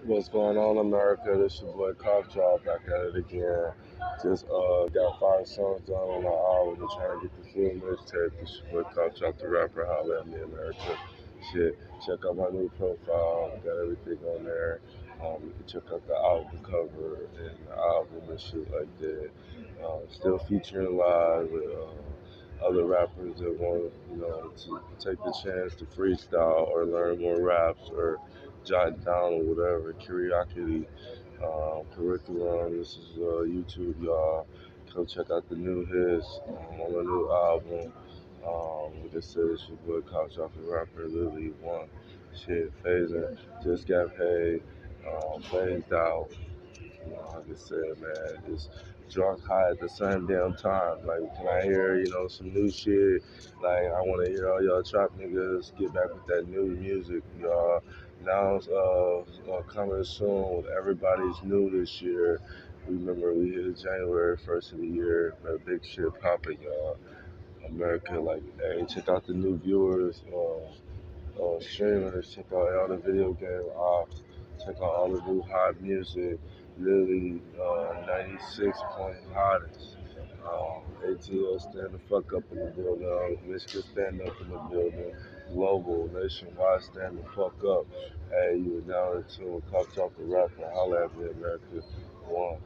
What's going on, America? This your boy Cough Jaw back at it again. Just got 5 songs done on my album. We're trying to get the full mixtape. This your boy Cough Jaw the rapper. Holla at me, America. Shit, check out my new profile. Got everything on there. You can check out the album cover and the album and shit like that. Still featuring live with other rappers that want to take the chance to freestyle or learn more raps or jot down or whatever curiosity curriculum. This is YouTube, y'all. Go check out the new hits on the new album. Like I said, it's your boy Couch Off the Rapper, Lily One. Shit, phasing, just got paid, phased out. Like I said, man, just drunk high at the same damn time. Like, can I hear, some new shit? Like, I want to hear all y'all trap niggas get back with that new music, y'all. Now it's coming soon. Everybody's new this year. Remember, we hit January 1st of the year. That big shit popping, y'all. America, like, hey, check out the new viewers. Streamers, check out all the video game ops, check out all the new hot music, literally 96 point hottest. ATL stand the fuck up in the building, Michigan stand up in the building, global, nationwide stand the fuck up. Hey, you were now in tune with Cops Off the Rapper, holla at me, America. One.